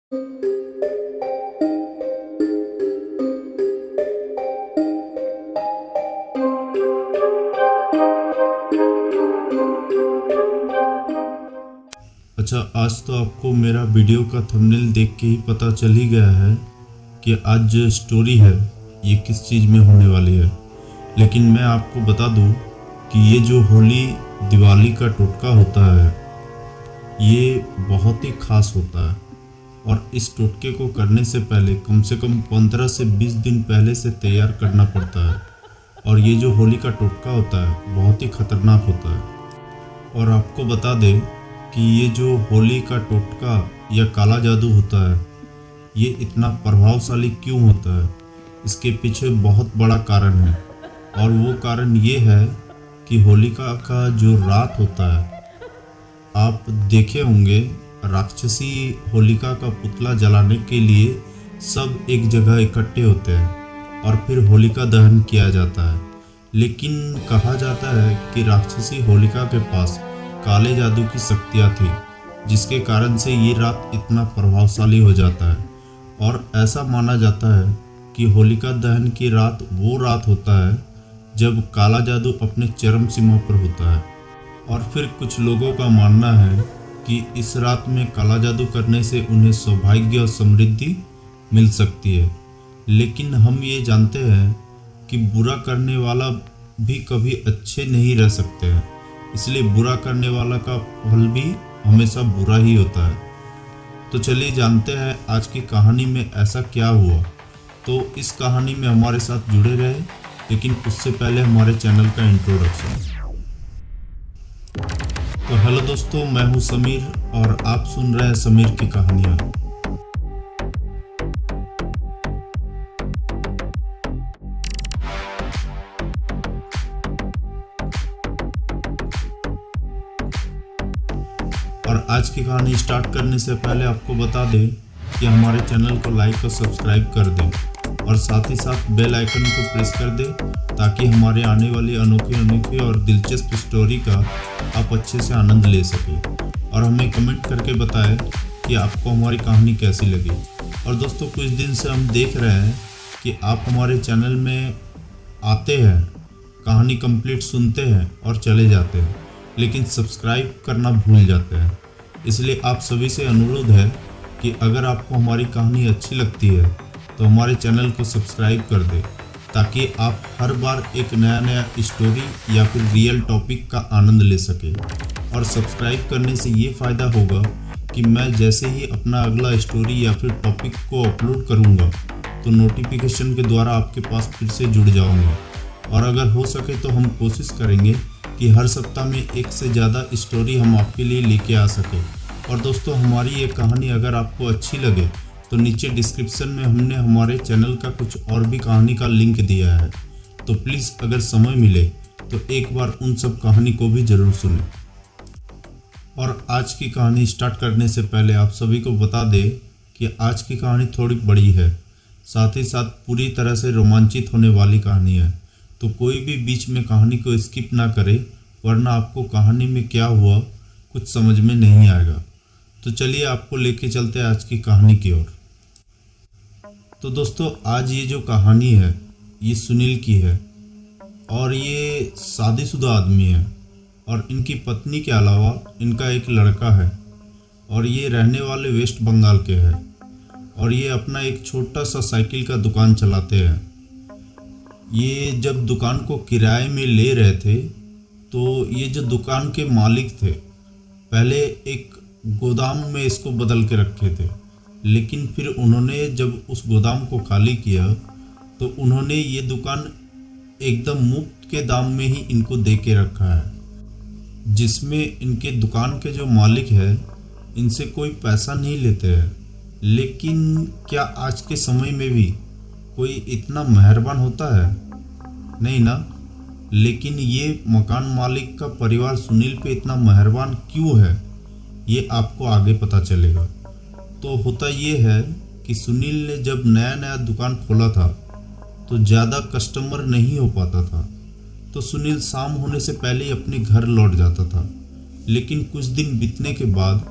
अच्छा, आज तो आपको मेरा वीडियो का थंबनेल देख के ही पता चल ही गया है कि आज जो स्टोरी है ये किस चीज़ में होने वाली है। लेकिन मैं आपको बता दूं कि ये जो होली दिवाली का टोटका होता है ये बहुत ही ख़ास होता है और इस टोटके को करने से पहले कम से कम 15 से 20 दिन पहले से तैयार करना पड़ता है। और ये जो होली का टोटका होता है बहुत ही ख़तरनाक होता है। और आपको बता दें कि ये जो होली का टोटका या काला जादू होता है ये इतना प्रभावशाली क्यों होता है, इसके पीछे बहुत बड़ा कारण है। और वो कारण ये है कि होलिका का जो रात होता है, आप देखे होंगे राक्षसी होलिका का पुतला जलाने के लिए सब एक जगह इकट्ठे होते हैं और फिर होलिका दहन किया जाता है। लेकिन कहा जाता है कि राक्षसी होलिका के पास काले जादू की शक्तियाँ थी, जिसके कारण से ये रात इतना प्रभावशाली हो जाता है। और ऐसा माना जाता है कि होलिका दहन की रात वो रात होता है जब काला जादू अपने चरम सीमा पर होता है। और फिर कुछ लोगों का मानना है कि इस रात में काला जादू करने से उन्हें सौभाग्य और समृद्धि मिल सकती है। लेकिन हम ये जानते हैं कि बुरा करने वाला भी कभी अच्छे नहीं रह सकते हैं, इसलिए बुरा करने वाला का फल भी हमेशा बुरा ही होता है। तो चलिए जानते हैं आज की कहानी में ऐसा क्या हुआ। तो इस कहानी में हमारे साथ जुड़े रहे, लेकिन उससे पहले हमारे चैनल का इंट्रोडक्शन। तो हेलो दोस्तों, मैं हूं समीर और आप सुन रहे हैं समीर की कहानियाँ। और आज की कहानी स्टार्ट करने से पहले आपको बता दें कि हमारे चैनल को लाइक और सब्सक्राइब कर दें और साथ ही साथ बेल आइकन को प्रेस कर दें ताकि हमारे आने वाली अनोखी और दिलचस्प स्टोरी का आप अच्छे से आनंद ले सकें। और हमें कमेंट करके बताएं कि आपको हमारी कहानी कैसी लगी। और दोस्तों, कुछ दिन से हम देख रहे हैं कि आप हमारे चैनल में आते हैं, कहानी कंप्लीट सुनते हैं और चले जाते हैं, लेकिन सब्सक्राइब करना भूल जाते हैं। इसलिए आप सभी से अनुरोध है कि अगर आपको हमारी कहानी अच्छी लगती है तो हमारे चैनल को सब्सक्राइब कर दें ताकि आप हर बार एक नया स्टोरी या फिर रियल टॉपिक का आनंद ले सकें। और सब्सक्राइब करने से ये फ़ायदा होगा कि मैं जैसे ही अपना अगला स्टोरी या फिर टॉपिक को अपलोड करूँगा तो नोटिफिकेशन के द्वारा आपके पास फिर से जुड़ जाऊँगा। और अगर हो सके तो हम कोशिश करेंगे कि हर सप्ताह में एक से ज़्यादा स्टोरी हम आपके लिए लेके आ सकें। और दोस्तों, हमारी ये कहानी अगर आपको अच्छी लगे तो नीचे डिस्क्रिप्शन में हमने हमारे चैनल का कुछ और भी कहानी का लिंक दिया है, तो प्लीज़ अगर समय मिले तो एक बार उन सब कहानी को भी ज़रूर सुनें। और आज की कहानी स्टार्ट करने से पहले आप सभी को बता दें कि आज की कहानी थोड़ी बड़ी है, साथ ही साथ पूरी तरह से रोमांचित होने वाली कहानी है। तो कोई भी बीच में कहानी को स्किप ना करे, वरना आपको कहानी में क्या हुआ कुछ समझ में नहीं आएगा। तो चलिए आपको लेके चलते हैं आज की कहानी की ओर। तो दोस्तों, आज ये जो कहानी है ये सुनील की है और ये शादीशुदा आदमी है और इनकी पत्नी के अलावा इनका एक लड़का है और ये रहने वाले वेस्ट बंगाल के हैं और ये अपना एक छोटा सा साइकिल का दुकान चलाते हैं। ये जब दुकान को किराए में ले रहे थे तो ये जो दुकान के मालिक थे पहले एक गोदाम में इसको बदल के रखे थे, लेकिन फिर उन्होंने जब उस गोदाम को खाली किया तो उन्होंने ये दुकान एकदम मुफ्त के दाम में ही इनको दे के रखा है, जिसमें इनके दुकान के जो मालिक है इनसे कोई पैसा नहीं लेते हैं। लेकिन क्या आज के समय में भी कोई इतना मेहरबान होता है? नहीं ना। लेकिन ये मकान मालिक का परिवार सुनील पे इतना मेहरबान क्यों है ये आपको आगे पता चलेगा। तो होता ये है कि सुनील ने जब नया दुकान खोला था तो ज़्यादा कस्टमर नहीं हो पाता था, तो सुनील शाम होने से पहले ही अपने घर लौट जाता था। लेकिन कुछ दिन बीतने के बाद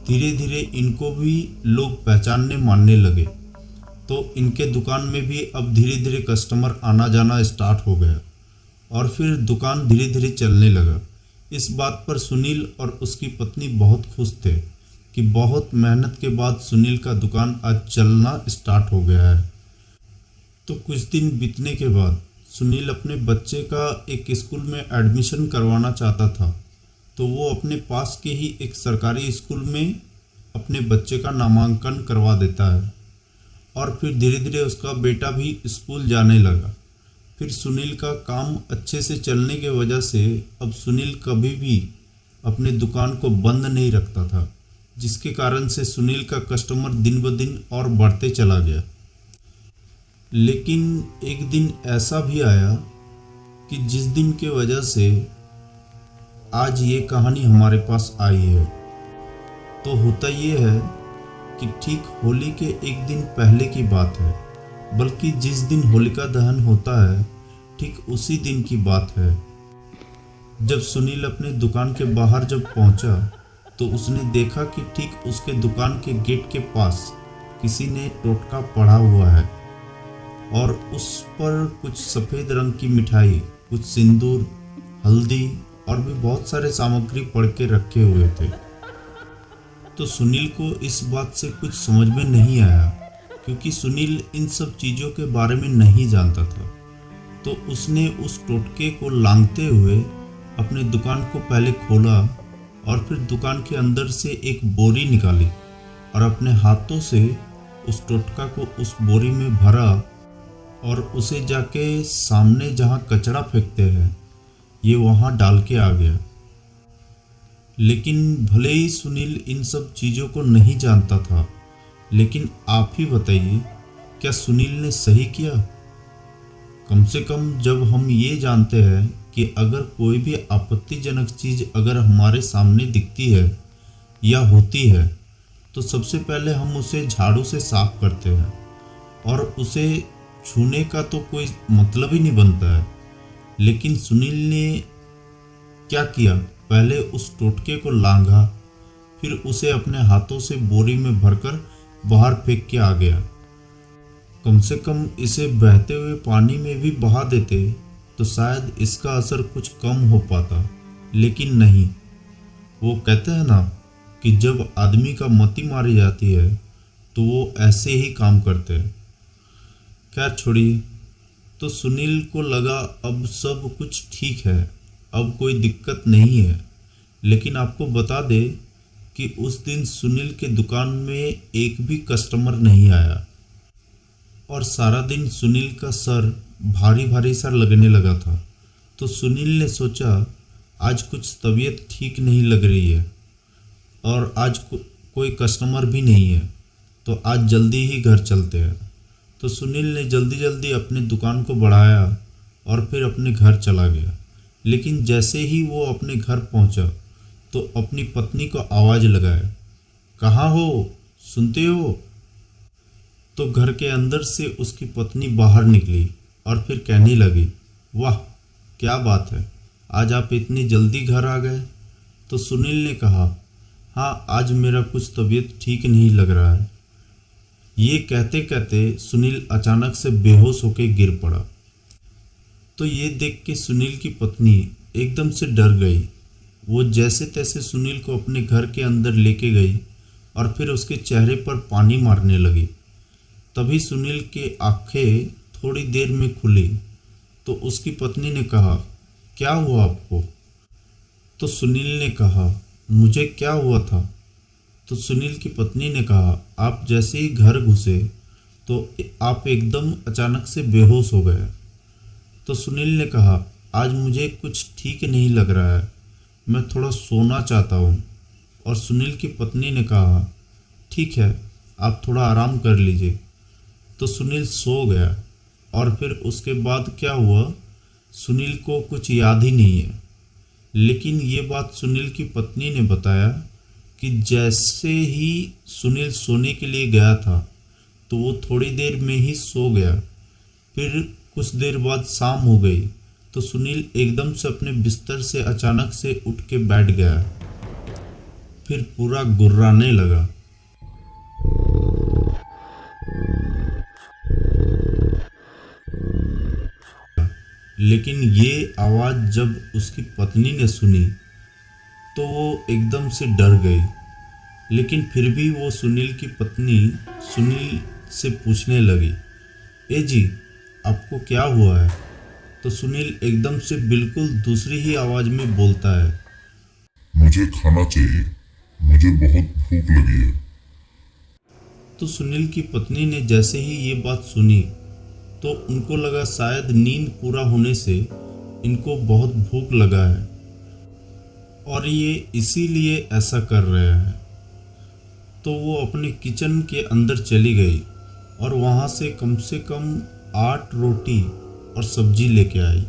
धीरे धीरे इनको भी लोग पहचानने मानने लगे, तो इनके दुकान में भी अब धीरे धीरे कस्टमर आना जाना स्टार्ट हो गया और फिर दुकान धीरे धीरे चलने लगा। इस बात पर सुनील और उसकी पत्नी बहुत खुश थे कि बहुत मेहनत के बाद सुनील का दुकान आज चलना स्टार्ट हो गया है। तो कुछ दिन बीतने के बाद सुनील अपने बच्चे का एक स्कूल में एडमिशन करवाना चाहता था, तो वो अपने पास के ही एक सरकारी स्कूल में अपने बच्चे का नामांकन करवा देता है और फिर धीरे धीरे उसका बेटा भी स्कूल जाने लगा। फिर सुनील का काम अच्छे से चलने के वजह से अब सुनील कभी भी अपने दुकान को बंद नहीं रखता था, जिसके कारण से सुनील का कस्टमर दिन ब दिन और बढ़ते चला गया। लेकिन एक दिन ऐसा भी आया कि जिस दिन के वजह से आज ये कहानी हमारे पास आई है। तो होता ये है कि ठीक होली के एक दिन पहले की बात है, बल्कि जिस दिन होलिका दहन होता है ठीक उसी दिन की बात है। जब सुनील अपने दुकान के बाहर जब पहुंचा तो उसने देखा कि ठीक उसके दुकान के गेट के पास किसी ने टोटका पड़ा हुआ है और उस पर कुछ सफ़ेद रंग की मिठाई, कुछ सिंदूर, हल्दी और भी बहुत सारे सामग्री पड़ के रखे हुए थे। तो सुनील को इस बात से कुछ समझ में नहीं आया, क्योंकि सुनील इन सब चीज़ों के बारे में नहीं जानता था। तो उसने उस टोटके को लांघते हुए अपने दुकान को पहले खोला और फिर दुकान के अंदर से एक बोरी निकाली और अपने हाथों से उस टोटका को उस बोरी में भरा और उसे जाके सामने जहाँ कचरा फेंकते हैं ये वहाँ डाल के आ गया। लेकिन भले ही सुनील इन सब चीज़ों को नहीं जानता था, लेकिन आप ही बताइए क्या सुनील ने सही किया? कम से कम जब हम ये जानते हैं कि अगर कोई भी आपत्तिजनक चीज़ अगर हमारे सामने दिखती है या होती है तो सबसे पहले हम उसे झाड़ू से साफ करते हैं और उसे छूने का तो कोई मतलब ही नहीं बनता है। लेकिन सुनील ने क्या किया, पहले उस टोटके को लांघा, फिर उसे अपने हाथों से बोरी में भरकर बाहर फेंक के आ गया। कम से कम इसे बहते हुए पानी में भी बहा देते तो शायद इसका असर कुछ कम हो पाता, लेकिन नहीं। वो कहते हैं ना कि जब आदमी का मति मारी जाती है तो वो ऐसे ही काम करते हैं। खैर छोड़िए। तो सुनील को लगा अब सब कुछ ठीक है, अब कोई दिक्कत नहीं है। लेकिन आपको बता दे कि उस दिन सुनील के दुकान में एक भी कस्टमर नहीं आया और सारा दिन सुनील का सर भारी भारी सा लगने लगा था। तो सुनील ने सोचा आज कुछ तबीयत ठीक नहीं लग रही है और आज कोई कस्टमर भी नहीं है, तो आज जल्दी ही घर चलते हैं। तो सुनील ने जल्दी जल्दी अपनी दुकान को बढ़ाया और फिर अपने घर चला गया। लेकिन जैसे ही वो अपने घर पहुंचा तो अपनी पत्नी को आवाज़ लगाया, कहाँ हो, सुनते हो? तो घर के अंदर से उसकी पत्नी बाहर निकली और फिर कहने लगी, वाह क्या बात है, आज आप इतनी जल्दी घर आ गए। तो सुनील ने कहा, हाँ आज मेरा कुछ तबीयत ठीक नहीं लग रहा है। ये कहते कहते सुनील अचानक से बेहोश होकर गिर पड़ा। तो ये देख के सुनील की पत्नी एकदम से डर गई। वो जैसे तैसे सुनील को अपने घर के अंदर लेके गई और फिर उसके चेहरे पर पानी मारने लगी। तभी सुनील की आंखें थोड़ी देर में खुली तो उसकी पत्नी ने कहा, क्या हुआ आपको? तो सुनील ने कहा, मुझे क्या हुआ था? तो सुनील की पत्नी ने कहा, आप जैसे ही घर घुसे तो आप एकदम अचानक से बेहोश हो गए। तो सुनील ने कहा, आज मुझे कुछ ठीक नहीं लग रहा है, मैं थोड़ा सोना चाहता हूँ। और सुनील की पत्नी ने कहा, ठीक है आप थोड़ा आराम कर लीजिए। तो सुनील सो गया और फिर उसके बाद क्या हुआ सुनील को कुछ याद ही नहीं है। लेकिन ये बात सुनील की पत्नी ने बताया कि जैसे ही सुनील सोने के लिए गया था तो वो थोड़ी देर में ही सो गया। फिर कुछ देर बाद शाम हो गई तो सुनील एकदम से अपने बिस्तर से अचानक से उठ के बैठ गया। फिर पूरा गुर्राने लगा। लेकिन ये आवाज़ जब उसकी पत्नी ने सुनी तो वो एकदम से डर गई। लेकिन फिर भी वो सुनील की पत्नी सुनील से पूछने लगी, ए जी, आपको क्या हुआ है? तो सुनील एकदम से बिल्कुल दूसरी ही आवाज़ में बोलता है, मुझे खाना चाहिए, मुझे बहुत भूख लगी है। तो सुनील की पत्नी ने जैसे ही ये बात सुनी तो उनको लगा शायद नींद पूरा होने से इनको बहुत भूख लगा है और ये इसीलिए ऐसा कर रहे हैं। तो वो अपने किचन के अंदर चली गई और वहाँ से कम 8 रोटी और सब्जी लेके आई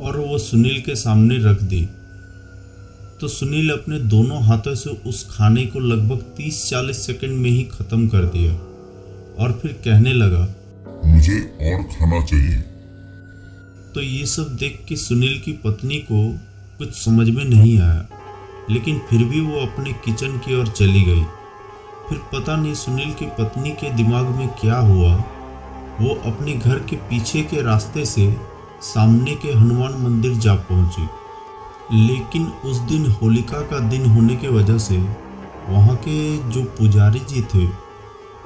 और वो सुनील के सामने रख दी। तो सुनील अपने दोनों हाथों से उस खाने को लगभग 30-40 सेकंड में ही ख़त्म कर दिया और फिर कहने लगा, मुझे और खाना चाहिए। तो ये सब देख के सुनील की पत्नी को कुछ समझ में नहीं आया, लेकिन फिर भी वो अपने किचन की ओर चली गई। फिर पता नहीं सुनील की पत्नी के दिमाग में क्या हुआ, वो अपने घर के पीछे के रास्ते से सामने के हनुमान मंदिर जा पहुंची। लेकिन उस दिन होलिका का दिन होने के वजह से वहाँ के जो पुजारी जी थे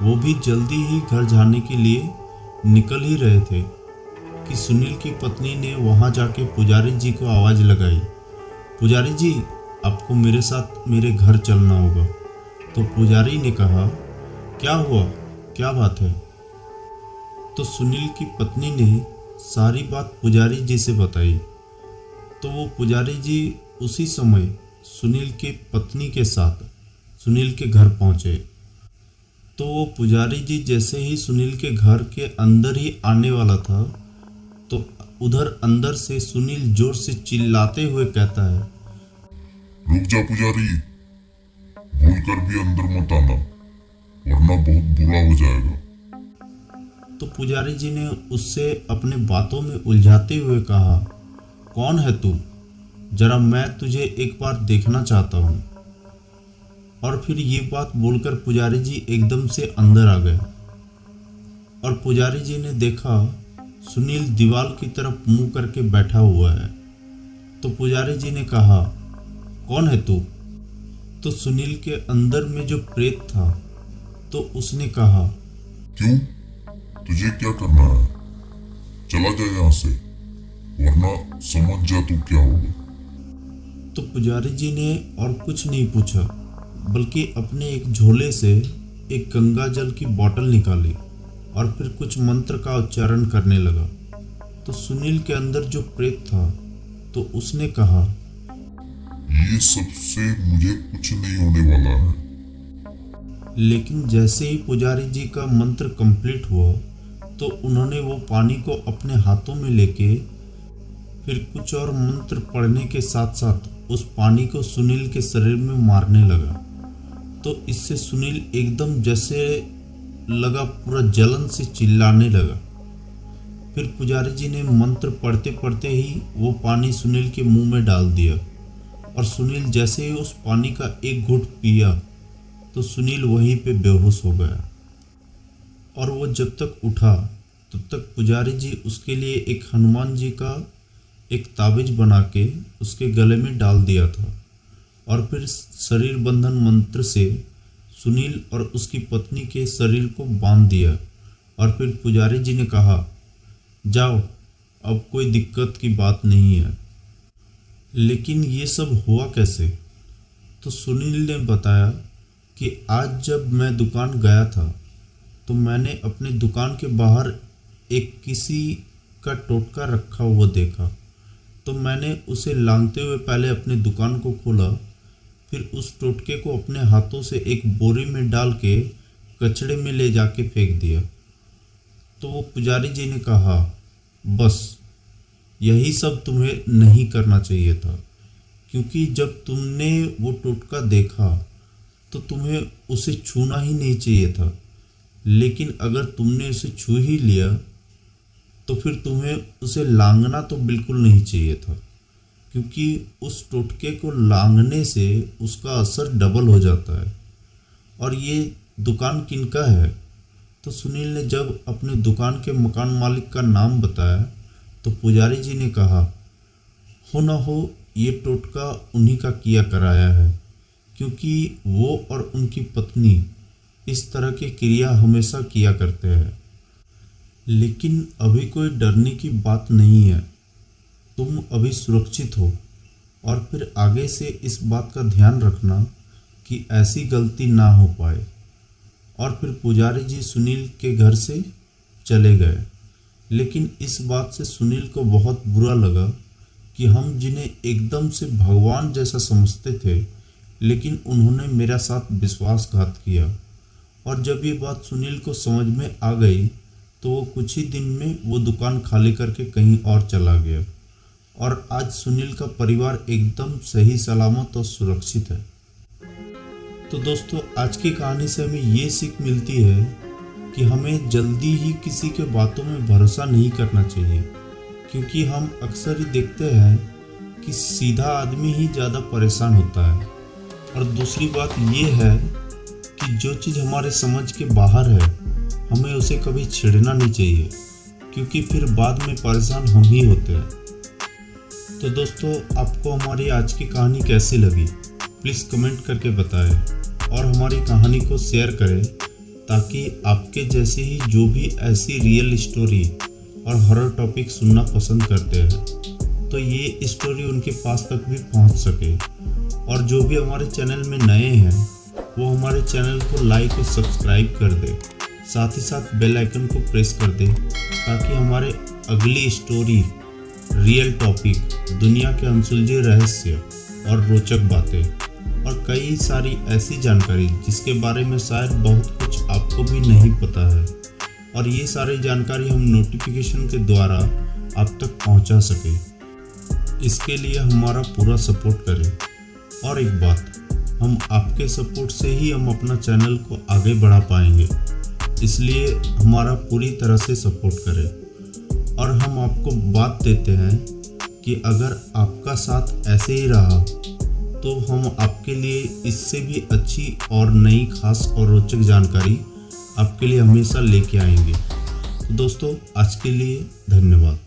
वो भी जल्दी ही घर जाने के लिए निकल ही रहे थे कि सुनील की पत्नी ने वहाँ जाके पुजारी जी को आवाज़ लगाई, पुजारी जी, आपको मेरे साथ मेरे घर चलना होगा। तो पुजारी ने कहा, क्या हुआ, क्या बात है? तो सुनील की पत्नी ने सारी बात पुजारी जी से बताई। तो वो पुजारी जी उसी समय सुनील के पत्नी के साथ सुनील के घर पहुँचे। तो वो पुजारी जी जैसे ही सुनील के घर के अंदर ही आने वाला था तो उधर अंदर से सुनील जोर से चिल्लाते हुए कहता है, रुक जा पुजारी, भूल कर भी अंदर मत आना, वरना बहुत बुरा हो जाएगा। तो पुजारी जी ने उससे अपने बातों में उलझाते हुए कहा, कौन है तू? जरा मैं तुझे एक बार देखना चाहता हूँ। और फिर ये बात बोलकर पुजारी जी एकदम से अंदर आ गए और पुजारी जी ने देखा सुनील दीवार की तरफ मुंह करके बैठा हुआ है। तो पुजारी जी ने कहा, कौन है तू? तो सुनील के अंदर में जो प्रेत था तो उसने कहा, क्यों, तुझे क्या करना है? चला जा यहाँ से, वरना समझ जा तू क्या होगा। तो पुजारी जी ने और कुछ नहीं पूछा बल्कि अपने एक झोले से एक गंगा जल की बोतल निकाली और फिर कुछ मंत्र का उच्चारण करने लगा। तो सुनील के अंदर जो प्रेत था तो उसने कहा, ये सबसे मुझे कुछ नहीं होने वाला है। लेकिन जैसे ही पुजारी जी का मंत्र कंप्लीट हुआ तो उन्होंने वो पानी को अपने हाथों में लेके फिर कुछ और मंत्र पढ़ने के साथ साथ उस पानी को सुनील के शरीर में मारने लगा। तो इससे सुनील एकदम जैसे लगा पूरा जलन से चिल्लाने लगा। फिर पुजारी जी ने मंत्र पढ़ते पढ़ते ही वो पानी सुनील के मुंह में डाल दिया और सुनील जैसे ही उस पानी का एक घूंट पिया तो सुनील वहीं पे बेहोश हो गया। और वो जब तक उठा तब तक पुजारी जी उसके लिए एक हनुमान जी का एक ताबीज बना के उसके गले में डाल दिया था और फिर शरीर बंधन मंत्र से सुनील और उसकी पत्नी के शरीर को बांध दिया और फिर पुजारी जी ने कहा, जाओ, अब कोई दिक्कत की बात नहीं है। लेकिन ये सब हुआ कैसे? तो सुनील ने बताया कि आज जब मैं दुकान गया था तो मैंने अपने दुकान के बाहर एक किसी का टोटका रखा हुआ देखा। तो मैंने उसे लांघते हुए पहले अपने दुकान को खोला, फिर उस टोटके को अपने हाथों से एक बोरी में डाल के कचड़े में ले जाके फेंक दिया। तो वो पुजारी जी ने कहा, बस यही सब तुम्हें नहीं करना चाहिए था, क्योंकि जब तुमने वो टोटका देखा तो तुम्हें उसे छूना ही नहीं चाहिए था। लेकिन अगर तुमने उसे छू ही लिया तो फिर तुम्हें उसे लांघना तो बिल्कुल नहीं चाहिए था, क्योंकि उस टोटके को लांघने से उसका असर डबल हो जाता है। और ये दुकान किनका है? तो सुनील ने जब अपने दुकान के मकान मालिक का नाम बताया तो पुजारी जी ने कहा, हो ना हो ये टोटका उन्हीं का किया कराया है, क्योंकि वो और उनकी पत्नी इस तरह की क्रिया हमेशा किया करते हैं। लेकिन अभी कोई डरने की बात नहीं है, तुम अभी सुरक्षित हो। और फिर आगे से इस बात का ध्यान रखना कि ऐसी गलती ना हो पाए। और फिर पुजारी जी सुनील के घर से चले गए। लेकिन इस बात से सुनील को बहुत बुरा लगा कि हम जिन्हें एकदम से भगवान जैसा समझते थे, लेकिन उन्होंने मेरा साथ विश्वासघात किया। और जब ये बात सुनील को समझ में आ गई तो वो कुछ ही दिन में वो दुकान खाली करके कहीं और चला गया। और आज सुनील का परिवार एकदम सही सलामत और सुरक्षित है। तो दोस्तों, आज की कहानी से हमें ये सीख मिलती है कि हमें जल्दी ही किसी के बातों में भरोसा नहीं करना चाहिए, क्योंकि हम अक्सर ही देखते हैं कि सीधा आदमी ही ज़्यादा परेशान होता है। और दूसरी बात ये है कि जो चीज़ हमारे समझ के बाहर है हमें उसे कभी छेड़ना नहीं चाहिए, क्योंकि फिर बाद में परेशान हम ही होते हैं। तो दोस्तों, आपको हमारी आज की कहानी कैसी लगी प्लीज़ कमेंट करके बताएं और हमारी कहानी को शेयर करें, ताकि आपके जैसे ही जो भी ऐसी रियल स्टोरी और हॉरर टॉपिक सुनना पसंद करते हैं तो ये स्टोरी उनके पास तक भी पहुंच सके। और जो भी हमारे चैनल में नए हैं वो हमारे चैनल को लाइक और सब्सक्राइब कर दे, साथ ही साथ बेल आइकन को प्रेस कर दे, ताकि हमारे अगली स्टोरी, रियल टॉपिक, दुनिया के अनसुलझे रहस्य और रोचक बातें और कई सारी ऐसी जानकारी जिसके बारे में शायद बहुत कुछ आपको भी नहीं पता है, और ये सारी जानकारी हम नोटिफिकेशन के द्वारा आप तक पहुंचा सके, इसके लिए हमारा पूरा सपोर्ट करें। और एक बात, हम आपके सपोर्ट से ही हम अपना चैनल को आगे बढ़ा पाएंगे, इसलिए हमारा पूरी तरह से सपोर्ट करें। और हम आपको बात देते हैं कि अगर आपका साथ ऐसे ही रहा तो हम आपके लिए इससे भी अच्छी और नई, खास और रोचक जानकारी आपके लिए हमेशा लेके आएंगे। तो दोस्तों, आज के लिए धन्यवाद।